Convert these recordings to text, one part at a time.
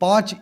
5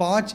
5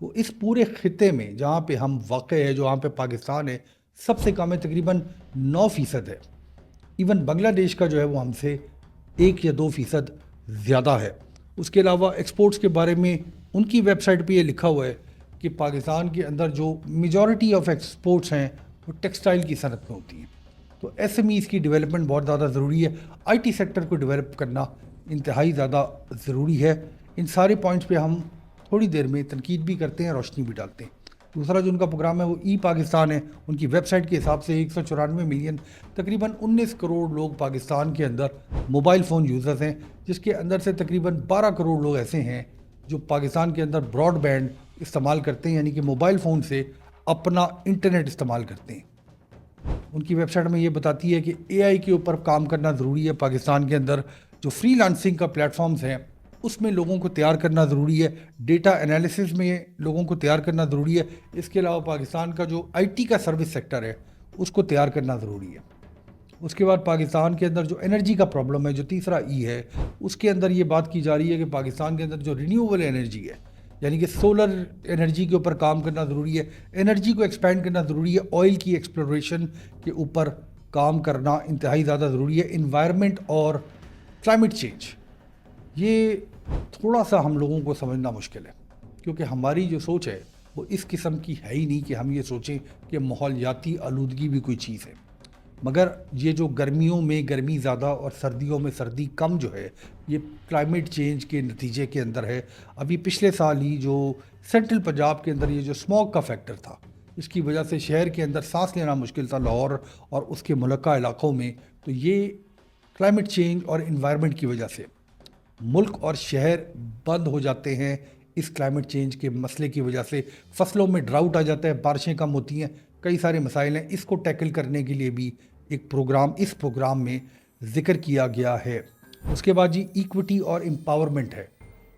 وہ اس پورے خطے میں جہاں پہ ہم واقع ہے، جہاں پہ پاکستان ہے، سب سے کم ہے، تقریباً 9% ہے۔ ایون بنگلہ دیش کا جو ہے وہ ہم سے 1 یا 2% زیادہ ہے۔ اس کے علاوہ ایکسپورٹس کے بارے میں ان کی ویب سائٹ پہ یہ لکھا ہوا ہے کہ پاکستان کے اندر جو میجورٹی آف ایکسپورٹس ہیں وہ ٹیکسٹائل کی صنعت میں ہوتی ہیں۔ تو ایس ایم ایز کی ڈیولپمنٹ بہت زیادہ ضروری ہے، آئی ٹی سیکٹر کو ڈیولپ کرنا انتہائی زیادہ ضروری ہے۔ ان سارے پوائنٹس پہ ہم تھوڑی دیر میں تنقید بھی کرتے ہیں، روشنی بھی ڈالتے ہیں۔ دوسرا جو ان کا پروگرام ہے وہ ای پاکستان ہے۔ ان کی ویب سائٹ کے حساب سے 194 ملین، تقریباً 19 کروڑ لوگ پاکستان کے اندر موبائل فون یوزرز ہیں، جس کے اندر سے تقریباً 12 کروڑ لوگ ایسے ہیں جو پاکستان کے اندر براڈ بینڈ استعمال کرتے ہیں، یعنی کہ موبائل فون سے اپنا انٹرنیٹ استعمال کرتے ہیں۔ ان کی ویب سائٹ میں یہ بتاتی ہے کہ اے آئی کے اوپر کام کرنا ضروری ہے پاکستان کے اندر، جو فری لانسنگ کا پلیٹ فارمز ہیں اس میں لوگوں کو تیار کرنا ضروری ہے، ڈیٹا انالیسس میں لوگوں کو تیار کرنا ضروری ہے۔ اس کے علاوہ پاکستان کا جو آئی ٹی کا سروس سیکٹر ہے اس کو تیار کرنا ضروری ہے۔ اس کے بعد پاکستان کے اندر جو انرجی کا پرابلم ہے، جو تیسرا ای ہے، اس کے اندر یہ بات کی جا رہی ہے کہ پاکستان کے اندر جو رینیویبل انرجی ہے، یعنی کہ سولر انرجی کے اوپر کام کرنا ضروری ہے، انرجی کو ایکسپینڈ کرنا ضروری ہے، آئل کی ایکسپلوریشن کے اوپر کام کرنا انتہائی زیادہ ضروری ہے۔ انوائرمنٹ اور کلائمیٹ چینج، یہ تھوڑا سا ہم لوگوں کو سمجھنا مشکل ہے، کیونکہ ہماری جو سوچ ہے وہ اس قسم کی ہے ہی نہیں کہ ہم یہ سوچیں کہ ماحولیاتی آلودگی بھی کوئی چیز ہے۔ مگر یہ جو گرمیوں میں گرمی زیادہ اور سردیوں میں سردی کم جو ہے، یہ کلائمیٹ چینج کے نتیجے کے اندر ہے۔ ابھی پچھلے سال ہی جو سینٹرل پنجاب کے اندر یہ جو اسموگ کا فیکٹر تھا، اس کی وجہ سے شہر کے اندر سانس لینا مشکل تھا لاہور اور اس کے ملکہ علاقوں میں، تو یہ کلائمیٹ چینج اور انوائرمنٹ کی وجہ سے ملک اور شہر بند ہو جاتے ہیں۔ اس کلائمیٹ چینج کے مسئلے کی وجہ سے فصلوں میں ڈراؤٹ آ جاتا ہے، بارشیں کم ہوتی ہیں، کئی سارے مسائل ہیں۔ اس کو ٹیکل کرنے کے لیے بھی ایک پروگرام اس پروگرام میں ذکر کیا گیا ہے۔ اس کے بعد جی ایکوٹی اور امپاورمنٹ ہے۔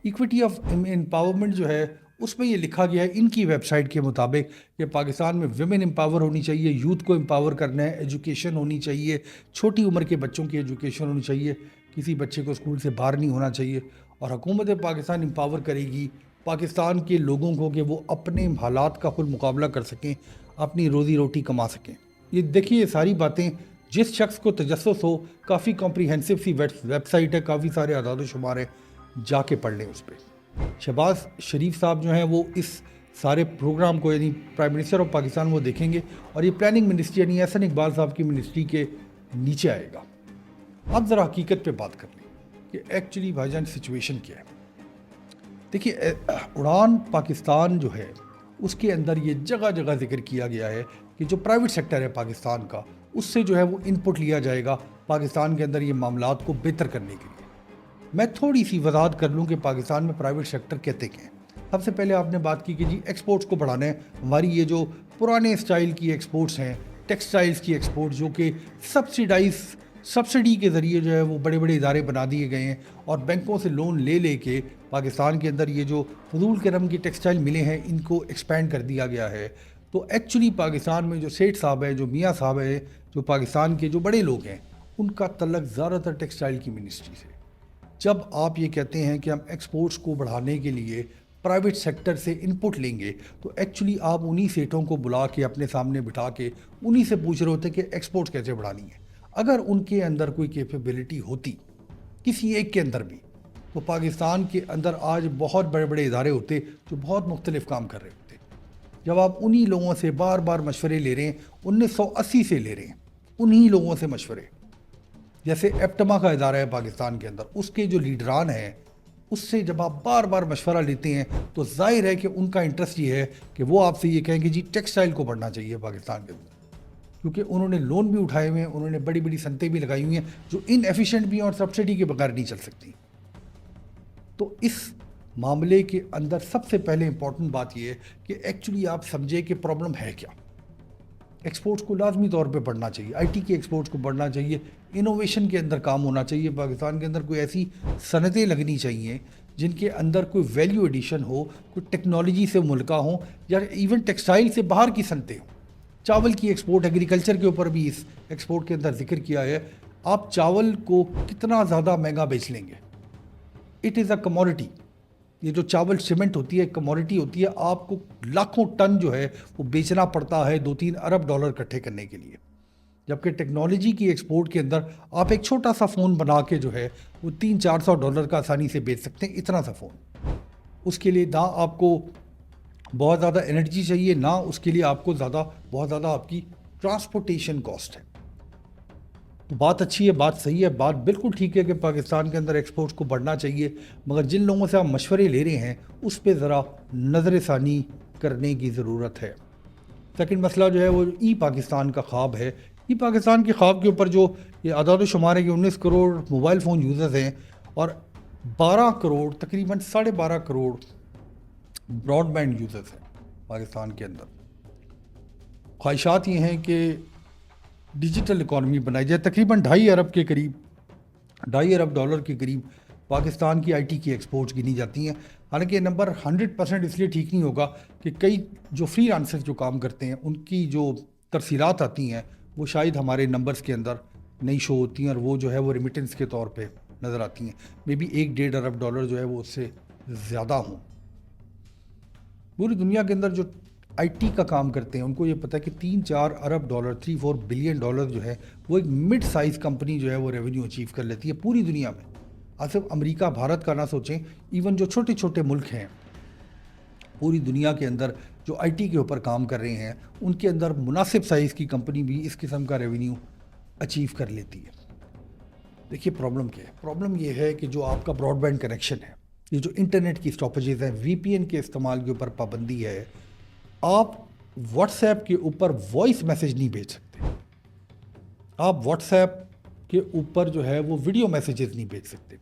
ایکوٹی آف امپاورمنٹ جو ہے اس میں یہ لکھا گیا ہے ان کی ویب سائٹ کے مطابق کہ پاکستان میں ویمن امپاور ہونی چاہیے، یوتھ کو امپاور کرنا ہے، ایجوکیشن ہونی چاہیے، چھوٹی عمر کے بچوں کی ایجوکیشن ہونی چاہیے، کسی بچے کو اسکول سے باہر نہیں ہونا چاہیے، اور حکومت پاکستان امپاور کرے گی پاکستان کے لوگوں کو کہ وہ اپنے حالات کا خود مقابلہ کر سکیں، اپنی روزی روٹی کما سکیں۔ یہ دیکھیے، یہ ساری باتیں جس شخص کو تجسس ہو، کافی کمپریہنسو سی ویب سائٹ ہے، کافی سارے اعداد و شمار ہیں، جا کے پڑھ لیں اس پہ۔ شہباز شریف صاحب جو ہیں وہ اس سارے پروگرام کو، یعنی پرائم منسٹر آف پاکستان، وہ دیکھیں گے، اور یہ پلاننگ منسٹری یعنی احسن اقبال صاحب کی منسٹری کے نیچے آئے گا۔ اب ذرا حقیقت پہ بات کر لیں کہ ایکچولی بھائی جان سچویشن کیا ہے۔ دیکھیے، اڑان پاکستان جو ہے اس کے اندر یہ جگہ جگہ ذکر کیا گیا ہے کہ جو پرائیویٹ سیکٹر ہے پاکستان کا، اس سے جو ہے وہ ان پٹ لیا جائے گا پاکستان کے اندر یہ معاملات کو بہتر کرنے کے لیے۔ میں تھوڑی سی وضاحت کر لوں کہ پاکستان میں پرائیویٹ سیکٹر کہتے کیا ہیں۔ سب سے پہلے آپ نے بات کی کہ جی ایکسپورٹس کو بڑھانا ہے۔ ہماری یہ جو پرانے اسٹائل کی ایکسپورٹس ہیں، ٹیکسٹائلز کی ایکسپورٹ، جو کہ سبسڈی کے ذریعے جو ہے وہ بڑے بڑے ادارے بنا دیے گئے ہیں، اور بینکوں سے لون لے لے کے پاکستان کے اندر یہ جو فضول قسم کی ٹیکسٹائل ملے ہیں ان کو ایکسپینڈ کر دیا گیا ہے۔ تو ایکچولی پاکستان میں جو سیٹھ صاحب ہے، جو میاں صاحب ہے، جو پاکستان کے جو بڑے لوگ ہیں، ان کا تعلق زیادہ تر ٹیکسٹائل کی منسٹری سے۔ جب آپ یہ کہتے ہیں کہ ہم ایکسپورٹس کو بڑھانے کے لیے پرائیویٹ سیکٹر سے ان پٹ لیں گے، تو ایکچولی آپ انہی سیٹوں کو بلا کے اپنے سامنے بٹھا کے انہی سے پوچھ رہے ہوتے کہ ایکسپورٹس کیسے بڑھانی ہے۔ اگر ان کے اندر کوئی کیپیبلٹی ہوتی کسی ایک کے اندر بھی، تو پاکستان کے اندر آج بہت بڑے بڑے ادارے ہوتے جو بہت مختلف کام کر رہے ہوتے۔ جب آپ انہی لوگوں سے بار بار مشورے لے رہے ہیں، 1980 سے لے رہے ہیں انہی لوگوں سے مشورے، جیسے ایپٹما کا ادارہ ہے پاکستان کے اندر، اس کے جو لیڈران ہیں اس سے جب آپ بار بار مشورہ لیتے ہیں تو ظاہر ہے کہ ان کا انٹرسٹ یہ ہے کہ وہ آپ سے یہ کہیں کہ جی ٹیکسٹائل کو بڑھنا چاہیے پاکستان کے اندر، کیونکہ انہوں نے لون بھی اٹھائے ہوئے ہیں، انہوں نے بڑی بڑی صنعتیں بھی لگائی ہوئی ہیں جو ان ایفیشینٹ بھی ہیں اور سبسڈی کے بغیر نہیں چل سکتی۔ تو اس معاملے کے اندر سب سے پہلے امپورٹنٹ بات یہ ہے کہ ایکچولی آپ سمجھے کہ پرابلم ہے کیا۔ ایکسپورٹس کو لازمی طور پہ بڑھنا چاہیے، آئی ٹی کے ایکسپورٹس کو بڑھنا چاہیے، انوویشن کے اندر کام ہونا چاہیے، پاکستان کے اندر کوئی ایسی صنعتیں لگنی چاہیے جن کے اندر کوئی ویلیو ایڈیشن ہو، کوئی ٹیکنالوجی سے ملکہ ہوں، یا ایون ٹیکسٹائل سے باہر کی صنعتیں ہوں۔ چاول کی ایکسپورٹ، ایگریکلچر کے اوپر بھی اس ایکسپورٹ کے اندر ذکر کیا ہے۔ آپ چاول کو کتنا زیادہ مہنگا بیچ لیں گے، اٹ از اے کموڈٹی، یہ جو چاول سیمنٹ ہوتی ہے کموڈٹی ہوتی ہے، آپ کو لاکھوں ٹن جو ہے وہ بیچنا پڑتا ہے 2-3 ارب ڈالر اکٹھے کرنے کے لیے، جبکہ ٹیکنالوجی کی ایکسپورٹ کے اندر آپ ایک چھوٹا سا فون بنا کے جو ہے وہ $300-400 کا آسانی سے بیچ سکتے ہیں، اتنا سا فون۔ اس کے لیے نہ آپ کو بہت زیادہ انرجی چاہیے، نہ اس کے لیے آپ کو بہت زیادہ آپ کی ٹرانسپورٹیشن کاسٹ ہے۔ تو بات اچھی ہے، بات صحیح ہے، بات بالکل ٹھیک ہے کہ پاکستان کے اندر ایکسپورٹس کو بڑھنا چاہیے، مگر جن لوگوں سے آپ مشورے لے رہے ہیں اس پہ ذرا نظر ثانی کرنے کی ضرورت ہے۔ سیکنڈ مسئلہ جو ہے وہ ای پاکستان کا خواب ہے۔ ای پاکستان کے خواب کے اوپر جو یہ اعداد و شمار ہے کہ 19 کروڑ موبائل فون یوزرز ہیں اور 12 کروڑ تقریباً 12.5 کروڑ براڈ بینڈ یوزرز ہیں پاکستان کے اندر۔ خواہشات یہ ہیں کہ ڈیجیٹل اکانومی بنائی جائے۔ تقریباً 2.5 ارب کے قریب، $2.5 ارب کے قریب پاکستان کی آئی ٹی کی ایکسپورٹس گنی جاتی ہیں۔ حالانکہ یہ نمبر 100% اس لیے ٹھیک نہیں ہوگا کہ کئی جو فری لانسر جو کام کرتے ہیں ان کی جو ترسیلات آتی ہیں وہ شاید ہمارے نمبرز کے اندر نہیں شو ہوتی ہیں، اور وہ جو ہے وہ ریمیٹنس کے طور پہ نظر آتی ہیں۔ مے بی $1-1.5 ارب جو ہے وہ اس سے زیادہ ہوں۔ پوری دنیا کے اندر جو آئی ٹی کا کام کرتے ہیں ان کو یہ پتہ ہے کہ $3-4 ارب، $3-4 بلین جو ہے وہ ایک مڈ سائز کمپنی جو ہے وہ ریونیو اچیو کر لیتی ہے پوری دنیا میں۔ آپ صرف امریکہ بھارت کا نہ سوچیں، ایون جو چھوٹے چھوٹے ملک ہیں پوری دنیا کے اندر جو آئی ٹی کے اوپر کام کر رہے ہیں ان کے اندر مناسب سائز کی کمپنی بھی اس قسم کا ریونیو اچیو کر لیتی ہے۔ دیکھیے پرابلم کیا ہے، پرابلم یہ ہے کہ جو آپ کا براڈ بینڈ کنیکشن ہے، یہ جو انٹرنیٹ کی اسٹاپیجز ہیں، وی پی این کے استعمال کے اوپر پابندی ہے، آپ واٹس ایپ کے اوپر وائس میسیج نہیں بھیج سکتے، آپ واٹس ایپ کے اوپر جو ہے وہ ویڈیو میسیجز نہیں بھیج سکتے۔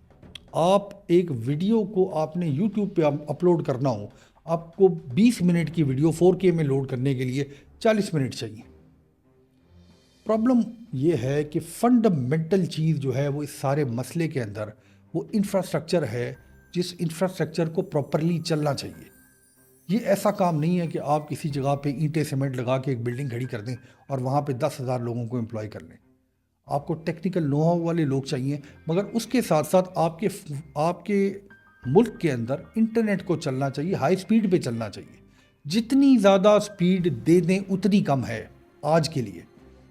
آپ ایک ویڈیو کو آپ نے یوٹیوب پہ اپلوڈ کرنا ہو، آپ کو 20 منٹ کی ویڈیو 4K میں لوڈ کرنے کے لیے 40 منٹ چاہیے۔ پرابلم یہ ہے کہ فنڈامنٹل چیز جو ہے وہ اس سارے مسئلے کے اندر وہ انفراسٹرکچر ہے، جس انفراسٹرکچر کو پراپرلی چلنا چاہیے۔ یہ ایسا کام نہیں ہے کہ آپ کسی جگہ پہ اینٹیں سیمنٹ لگا کے ایک بلڈنگ کھڑی کر دیں اور وہاں پہ 10,000 لوگوں کو امپلائی کر لیں۔ آپ کو ٹیکنیکل نو ہاؤ والے لوگ چاہیے، مگر اس کے ساتھ ساتھ آپ کے ملک کے اندر انٹرنیٹ کو چلنا چاہیے، ہائی سپیڈ پہ چلنا چاہیے۔ جتنی زیادہ سپیڈ دے دیں اتنی کم ہے آج کے لیے،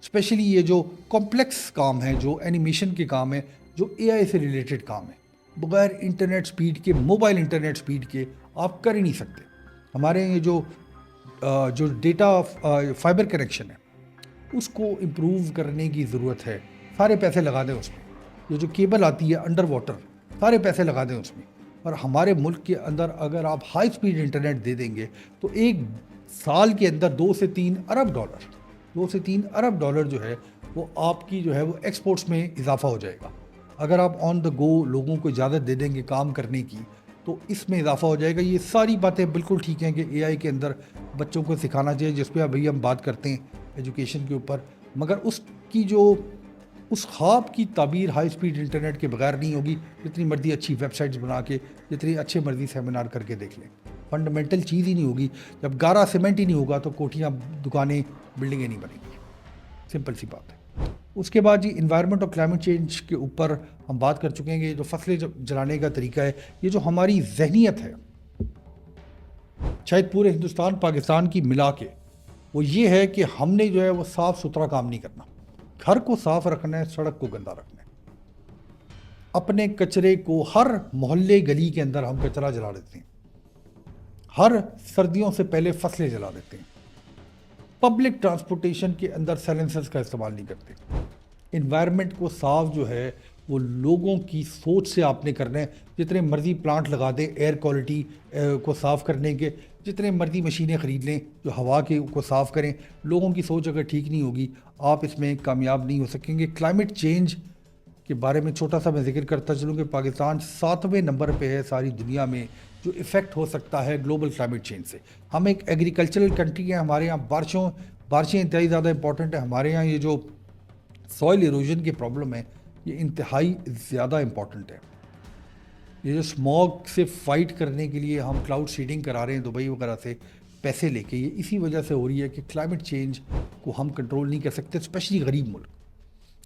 اسپیشلی یہ جو کمپلیکس کام ہے، جو اینیمیشن کے کام ہے، جو اے آئی سے ریلیٹڈ کام ہے، بغیر انٹرنیٹ سپیڈ کے، موبائل انٹرنیٹ سپیڈ کے آپ کر ہی نہیں سکتے۔ ہمارے یہ جو ڈیٹا فائبر کنیکشن ہے اس کو امپروو کرنے کی ضرورت ہے۔ سارے پیسے لگا دیں اس میں، یہ جو کیبل آتی ہے انڈر واٹر، سارے پیسے لگا دیں اس میں۔ اور ہمارے ملک کے اندر اگر آپ ہائی سپیڈ انٹرنیٹ دے دیں گے تو ایک سال کے اندر $2-3 ارب جو ہے وہ آپ کی جو ہے وہ ایکسپورٹس میں اضافہ ہو جائے گا۔ اگر آپ آن دا گو لوگوں کو اجازت دے دیں گے کام کرنے کی تو اس میں اضافہ ہو جائے گا۔ یہ ساری باتیں بالکل ٹھیک ہیں کہ اے آئی کے اندر بچوں کو سکھانا چاہیے، جس پہ ابھی ہم بات کرتے ہیں ایجوکیشن کے اوپر، مگر اس خواب کی تعبیر ہائی سپیڈ انٹرنیٹ کے بغیر نہیں ہوگی۔ جتنی مرضی اچھی ویب سائٹس بنا کے، جتنی اچھے مرضی سیمینار کر کے دیکھ لیں، فنڈامنٹل چیز ہی نہیں ہوگی۔ جب گارا سیمنٹ ہی نہیں ہوگا تو کوٹھیاں، دکانیں، بلڈنگیں نہیں بنیں گی، سمپل سی بات ہے۔ اس کے بعد جی انوائرمنٹ اور کلائمیٹ چینج کے اوپر ہم بات کر چکے ہیں کہ یہ جو فصلیں جلانے کا طریقہ ہے، یہ جو ہماری ذہنیت ہے شاید پورے ہندوستان پاکستان کی ملا کے، وہ یہ ہے کہ ہم نے جو ہے وہ صاف ستھرا کام نہیں کرنا، گھر کو صاف رکھنا ہے، سڑک کو گندا رکھنا ہے۔ اپنے کچرے کو ہر محلے گلی کے اندر ہم کچرا جلا دیتے ہیں، ہر سردیوں سے پہلے فصلیں جلا دیتے ہیں، پبلک ٹرانسپورٹیشن کے اندر سائلنسرز کا استعمال نہیں کرتے۔ انوائرمنٹ کو صاف جو ہے وہ لوگوں کی سوچ سے آپ نے کرنا ہے۔ جتنے مرضی پلانٹ لگا دیں ایئر کوالٹی کو صاف کرنے کے، جتنے مرضی مشینیں خرید لیں جو ہوا کو صاف کریں، لوگوں کی سوچ اگر ٹھیک نہیں ہوگی آپ اس میں کامیاب نہیں ہو سکیں گے۔ کلائمیٹ چینج کے بارے میں چھوٹا سا میں ذکر کرتا چلوں کہ پاکستان 7ویں نمبر پہ ہے ساری دنیا میں جو افیکٹ ہو سکتا ہے گلوبل کلائمیٹ چینج سے۔ ہم ایک ایگریکلچرل کنٹری ہیں، ہمارے یہاں بارشیں انتہائی زیادہ امپورٹنٹ ہیں۔ ہمارے یہاں یہ جو سوائل ایروژن کی پرابلم ہے یہ انتہائی زیادہ امپورٹنٹ ہے۔ یہ جو اسموگ سے فائٹ کرنے کے لیے ہم کلاؤڈ سیڈنگ کرا رہے ہیں دبئی وغیرہ سے پیسے لے کے، یہ اسی وجہ سے ہو رہی ہے کہ کلائمیٹ چینج کو ہم کنٹرول نہیں کر سکتے، اسپیشلی غریب ملک۔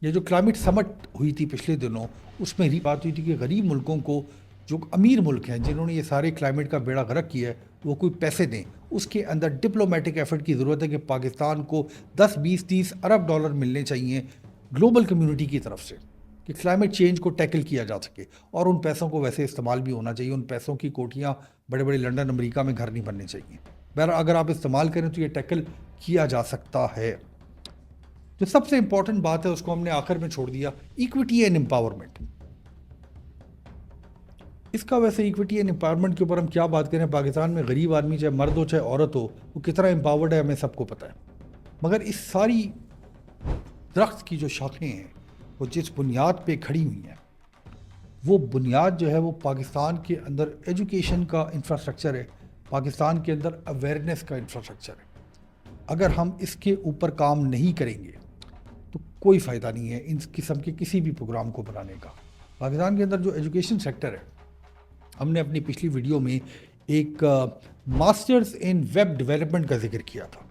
یہ جو کلائمیٹ سمٹ ہوئی تھی پچھلے دنوں، اس میں بات ہوئی تھی کہ غریب ملکوں کو جو امیر ملک ہیں جنہوں نے یہ سارے کلائمیٹ کا بیڑا غرق کیا ہے وہ کوئی پیسے دیں. اس کے اندر ڈپلومیٹک ایفرٹ کی ضرورت ہے کہ پاکستان کو 10 20 30 ارب ڈالر ملنے چاہیے گلوبل کمیونٹی کی طرف سے کہ کلائمیٹ چینج کو ٹیکل کیا جا سکے. اور ان پیسوں کو ویسے استعمال بھی ہونا چاہیے. ان پیسوں کی کوٹیاں بڑے بڑے لنڈن امریکہ میں گھر نہیں بننے چاہیے. بہرحال اگر آپ استعمال کریں تو یہ ٹیکل کیا جا سکتا ہے. جو سب سے امپورٹنٹ بات ہے اس کو ہم نے آخر میں چھوڑ دیا, ایکویٹی اینڈ امپاورمنٹ. اس کا ویسے ایکویٹی اینڈ امپاورمنٹ کے اوپر ہم کیا بات کریں. پاکستان میں غریب آدمی چاہے مرد ہو چاہے عورت ہو وہ کتنا امپاورڈ ہے ہمیں سب کو پتہ ہے. مگر اس ساری درخت کی جو شاخیں ہیں وہ جس بنیاد پہ کھڑی ہوئی ہیں وہ بنیاد جو ہے وہ پاکستان کے اندر ایجوکیشن کا انفراسٹرکچر ہے, پاکستان کے اندر اویئرنیس کا انفراسٹرکچر ہے. اگر ہم اس کے اوپر کام نہیں کریں گے تو کوئی فائدہ نہیں ہے ان قسم کے کسی بھی پروگرام کو بنانے کا. پاکستان کے اندر جو ایجوکیشن سیکٹر ہے, ہم نے اپنی پچھلی ویڈیو میں ایک ماسٹرز ان ویب ڈیولپمنٹ کا ذکر کیا تھا.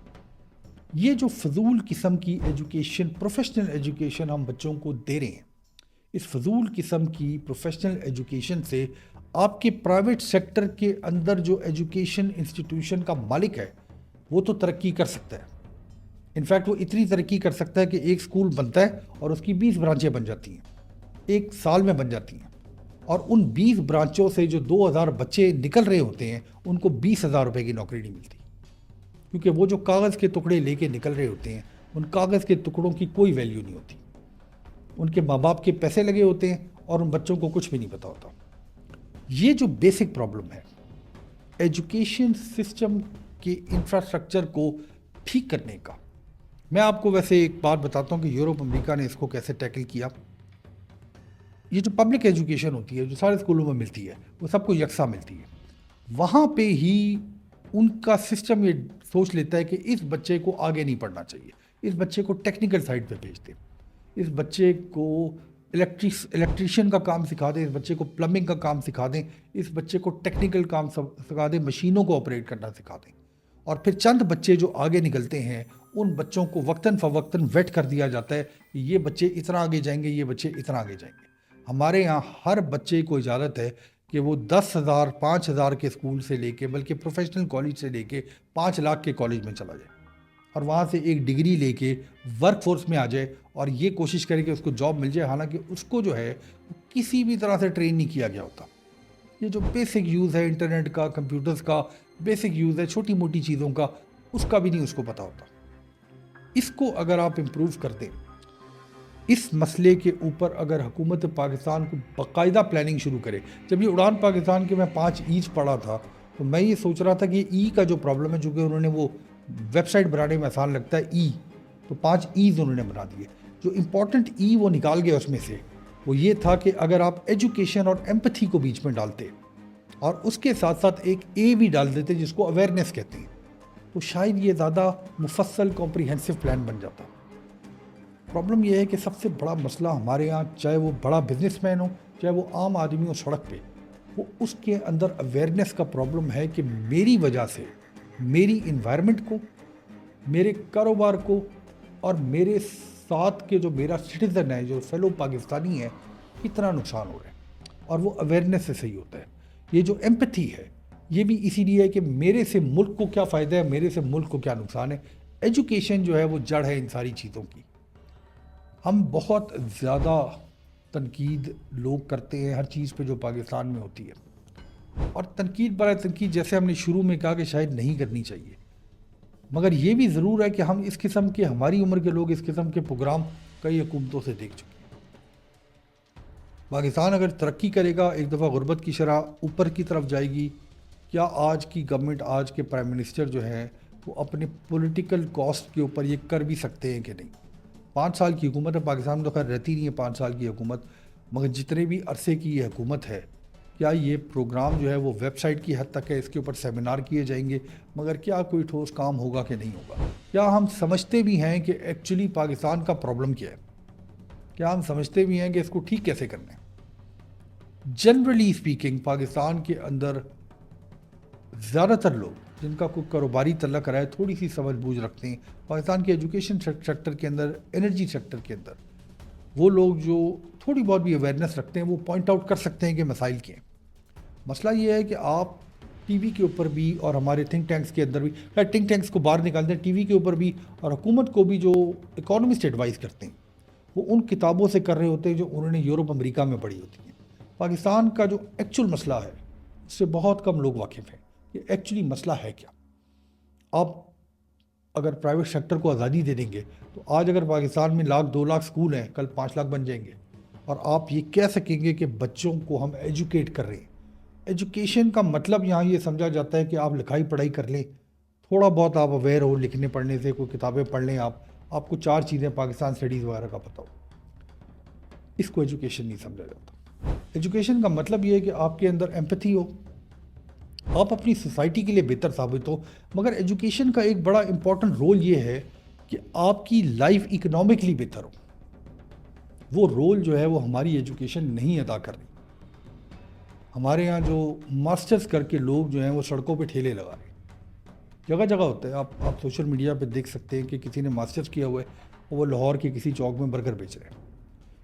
یہ جو فضول قسم کی ایجوکیشن, پروفیشنل ایجوکیشن ہم بچوں کو دے رہے ہیں, اس فضول قسم کی پروفیشنل ایجوکیشن سے آپ کے پرائیویٹ سیکٹر کے اندر جو ایجوکیشن انسٹیٹیوشن کا مالک ہے وہ تو ترقی کر سکتا ہے. انفیکٹ وہ اتنی ترقی کر سکتا ہے کہ ایک سکول بنتا ہے اور اس کی 20 برانچیں بن جاتی ہیں, ایک سال میں بن جاتی ہیں. اور ان 20 برانچوں سے جو 2000 بچے نکل رہے ہوتے ہیں ان کو 20,000 روپے کی نوکری نہیں ملتی, کیونکہ وہ جو کاغذ کے ٹکڑے لے کے نکل رہے ہوتے ہیں ان کاغذ کے ٹکڑوں کی کوئی ویلیو نہیں ہوتی. ان کے ماں باپ کے پیسے لگے ہوتے ہیں اور ان بچوں کو کچھ بھی نہیں پتا ہوتا. یہ جو بیسک پرابلم ہے ایجوکیشن سسٹم کے انفراسٹرکچر کو ٹھیک کرنے کا, میں آپ کو ویسے ایک بات بتاتا ہوں کہ یورپ امریکہ نے اس کو کیسے ٹیکل کیا. یہ جو پبلک ایجوکیشن ہوتی ہے جو سارے اسکولوں میں ملتی ہے وہ سب کو یکساں ملتی ہے. وہاں پہ ہی ان کا سسٹم یہ سوچ لیتا ہے کہ اس بچے کو آگے نہیں پڑھنا چاہیے, اس بچے کو ٹیکنیکل سائڈ پہ بھیج دیں, اس بچے کو الیکٹریشین کا کام سکھا دیں, اس بچے کو پلمبنگ کا کام سکھا دیں, اس بچے کو ٹیکنیکل کام سکھا دیں, مشینوں کو آپریٹ کرنا سکھا دیں. اور پھر چند بچے جو آگے نکلتے ہیں ان بچوں کو وقتاً فوقتاً ویٹ کر دیا جاتا ہے کہ یہ بچے اتنا آگے جائیں گے, یہ بچے اتنا آگے جائیں گے. ہمارے یہاں ہر بچے کو اجازت ہے کہ وہ 10,000 5,000 کے اسکول سے لے کے بلکہ پروفیشنل کالج سے لے کے 5 لاکھ کے کالج میں چلا جائے اور وہاں سے ایک ڈگری لے کے ورک فورس میں آ جائے اور یہ کوشش کرے کہ اس کو جاب مل جائے, حالانکہ اس کو جو ہے کسی بھی طرح سے ٹرین نہیں کیا گیا ہوتا. یہ جو بیسک یوز ہے انٹرنیٹ کا, کمپیوٹرز کا بیسک یوز ہے چھوٹی موٹی چیزوں کا, اس کا بھی نہیں اس کو پتہ ہوتا. اس کو اگر آپ امپروو کر دیں, اس مسئلے کے اوپر اگر حکومت پاکستان کو باقاعدہ پلاننگ شروع کرے. جب یہ اڑان پاکستان کے میں 5 ایز پڑھا تھا تو میں یہ سوچ رہا تھا کہ ای کا جو پرابلم ہے, چونکہ انہوں نے وہ ویب سائٹ بنانے میں آسان لگتا ہے ای, تو 5 ایز انہوں نے بنا دیے. جو امپورٹنٹ ای وہ نکال گیا اس میں سے وہ یہ تھا کہ اگر آپ ایجوکیشن اور ایمپتھی کو بیچ میں ڈالتے اور اس کے ساتھ ساتھ ایک اے بھی ڈال دیتے جس کو اویئرنیس کہتے ہیں, تو شاید یہ زیادہ مفصل کمپریہنسو پلان بن جاتا. پرابلم یہ ہے کہ سب سے بڑا مسئلہ ہمارے ہاں, چاہے وہ بڑا بزنس مین ہو چاہے وہ عام آدمی ہو سڑک پہ, وہ اس کے اندر اویئرنیس کا پرابلم ہے کہ میری وجہ سے میری انوائرمنٹ کو, میرے کاروبار کو اور میرے ساتھ کے جو میرا سٹیزن ہے, جو فیلو پاکستانی ہے, کتنا نقصان ہو رہا ہے. اور وہ اویئرنیس سے صحیح ہوتا ہے. یہ جو ایمپتھی ہے یہ بھی اسی لیے ہے کہ میرے سے ملک کو کیا فائدہ ہے, میرے سے ملک کو کیا نقصان ہے. ایجوکیشن جو ہے وہ جڑ ہے ان ساری چیزوں کی. ہم بہت زیادہ تنقید لوگ کرتے ہیں ہر چیز پہ جو پاکستان میں ہوتی ہے, اور تنقید برائے تنقید جیسے ہم نے شروع میں کہا کہ شاید نہیں کرنی چاہیے, مگر یہ بھی ضرور ہے کہ ہم اس قسم کے, ہماری عمر کے لوگ اس قسم کے پروگرام کئی حکومتوں سے دیکھ چکے ہیں. پاکستان اگر ترقی کرے گا, ایک دفعہ غربت کی شرح اوپر کی طرف جائے گی. کیا آج کی گورنمنٹ, آج کے پرائم منسٹر جو ہیں وہ اپنے پولیٹیکل کاسٹ کے اوپر یہ کر بھی سکتے ہیں کہ نہیں؟ 5 سال کی حکومت ہے پاکستان میں, تو خیر رہتی نہیں ہے 5 سال کی حکومت, مگر جتنے بھی عرصے کی یہ حکومت ہے, کیا یہ پروگرام جو ہے وہ ویب سائٹ کی حد تک ہے, اس کے اوپر سیمینار کیے جائیں گے, مگر کیا کوئی ٹھوس کام ہوگا کہ نہیں ہوگا؟ کیا ہم سمجھتے بھی ہیں کہ ایکچولی پاکستان کا پرابلم کیا ہے؟ کیا ہم سمجھتے بھی ہیں کہ اس کو ٹھیک کیسے کرنا ہے؟ جنرلی اسپیکنگ پاکستان کے اندر زیادہ تر لوگ جن کا کوئی کاروباری تعلق رہا ہے تھوڑی سی سمجھ بوجھ رکھتے ہیں. پاکستان کے ایجوکیشن سیکٹر کے اندر, انرجی سیکٹر کے اندر, وہ لوگ جو تھوڑی بہت بھی اویئرنیس رکھتے ہیں وہ پوائنٹ آؤٹ کر سکتے ہیں کہ مسائل کیا ہیں. مسئلہ یہ ہے کہ آپ ٹی وی کے اوپر بھی اور ہمارے تھنک ٹینکس کے اندر بھی، تھنک ٹینکس کو باہر نکالتے ہیں، ٹی وی کے اوپر بھی اور حکومت کو بھی جو اکانومسٹ ایڈوائز کرتے ہیں وہ ان کتابوں سے کر رہے ہوتے ہیں جو انہوں نے یورپ امریکہ میں پڑھی ہوتی ہیں۔ پاکستان کا جو ایکچوئل مسئلہ ہے اس سے بہت کم لوگ واقف ہیں کہ ایکچولی مسئلہ ہے کیا۔ آپ اگر پرائیویٹ سیکٹر کو آزادی دے دیں گے تو آج اگر پاکستان میں 1,00,000 2,00,000 سکول ہیں، کل 5,00,000 بن جائیں گے، اور آپ یہ کہہ سکیں گے کہ بچوں کو ہم ایجوکیٹ کر رہے ہیں۔ ایجوکیشن کا مطلب یہاں یہ سمجھا جاتا ہے کہ آپ لکھائی پڑھائی کر لیں، تھوڑا بہت آپ اویئر ہو لکھنے پڑھنے سے، کوئی کتابیں پڑھ لیں، آپ کو 4 چیزیں پاکستان اسٹڈیز وغیرہ کا پتہ ہو، اس کو ایجوکیشن نہیں سمجھا جاتا۔ ایجوکیشن کا مطلب یہ ہے کہ آپ کے اندر ایمپتھی ہو، آپ اپنی سوسائٹی کے لیے بہتر ثابت ہو۔ مگر ایجوکیشن کا ایک بڑا امپورٹنٹ رول یہ ہے کہ آپ کی لائف اکنامکلی بہتر ہو۔ وہ رول جو ہے وہ ہماری ایجوکیشن نہیں ادا کر رہی۔ ہمارے ہاں جو ماسٹرز کر کے لوگ جو ہیں وہ سڑکوں پہ ٹھیلے لگا رہے ہیں، جگہ جگہ ہوتا ہے، آپ سوشل میڈیا پہ دیکھ سکتے ہیں کہ کسی نے ماسٹرز کیا ہوا ہے اور وہ لاہور کے کسی چوک میں برگر بیچ رہے ہیں۔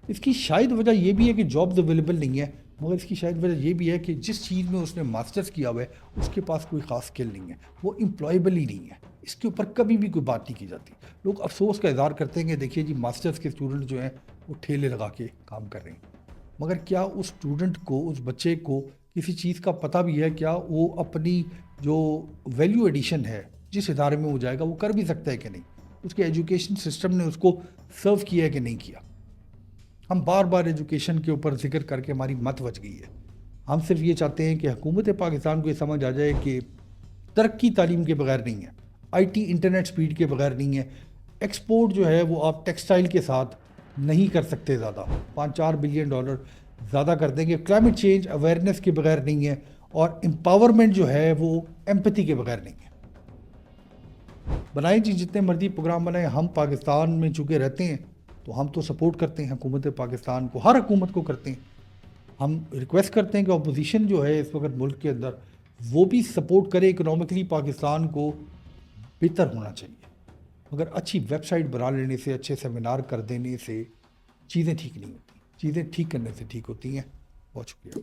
اس کی شاید وجہ یہ بھی ہے کہ جابز اویلیبل نہیں ہے، مگر اس کی شاید وجہ یہ بھی ہے کہ جس چیز میں اس نے ماسٹرز کیا ہوا ہے اس کے پاس کوئی خاص اسکل نہیں ہے، وہ امپلائیبل ہی نہیں ہے۔ اس کے اوپر کبھی بھی کوئی بات نہیں کی جاتی۔ لوگ افسوس کا اظہار کرتے ہیں کہ دیکھیے جی ماسٹرز کے اسٹوڈنٹ جو ہیں وہ ٹھیلے لگا کے کام کر رہے ہیں، مگر کیا اس اسٹوڈنٹ کو، اس بچے کو کسی چیز کا پتہ بھی ہے؟ کیا وہ اپنی جو ویلیو ایڈیشن ہے جس ادارے میں وہ جائے گا وہ کر بھی سکتا ہے کہ نہیں؟ اس کے ایجوکیشن سسٹم نے اس کو سرو کیا ہے کہ نہیں کیا؟ ہم بار بار ایجوکیشن کے اوپر ذکر کر کے ہماری مت بچ گئی ہے۔ ہم صرف یہ چاہتے ہیں کہ حکومت پاکستان کو یہ سمجھ آ جائے کہ ترقی تعلیم کے بغیر نہیں ہے، آئی ٹی انٹرنیٹ سپیڈ کے بغیر نہیں ہے، ایکسپورٹ جو ہے وہ آپ ٹیکسٹائل کے ساتھ نہیں کر سکتے، زیادہ 5-4 بلین ڈالر زیادہ کر دیں گے، کلائمیٹ چینج اویئرنیس کے بغیر نہیں ہے، اور امپاورمنٹ جو ہے وہ ایمپتھی کے بغیر نہیں ہے۔ بنائیں جی جتنے مرضی پروگرام بنائیں، ہم پاکستان میں چونکہ رہتے ہیں تو ہم تو سپورٹ کرتے ہیں حکومت پاکستان کو، ہر حکومت کو کرتے ہیں۔ ہم ریکویسٹ کرتے ہیں کہ اپوزیشن جو ہے اس وقت ملک کے اندر وہ بھی سپورٹ کرے، اکنامکلی پاکستان کو بہتر ہونا چاہیے۔ مگر اچھی ویب سائٹ بنا لینے سے، اچھے سیمینار کر دینے سے چیزیں ٹھیک نہیں ہوتی، چیزیں ٹھیک کرنے سے ٹھیک ہوتی ہیں۔ بہت شکریہ۔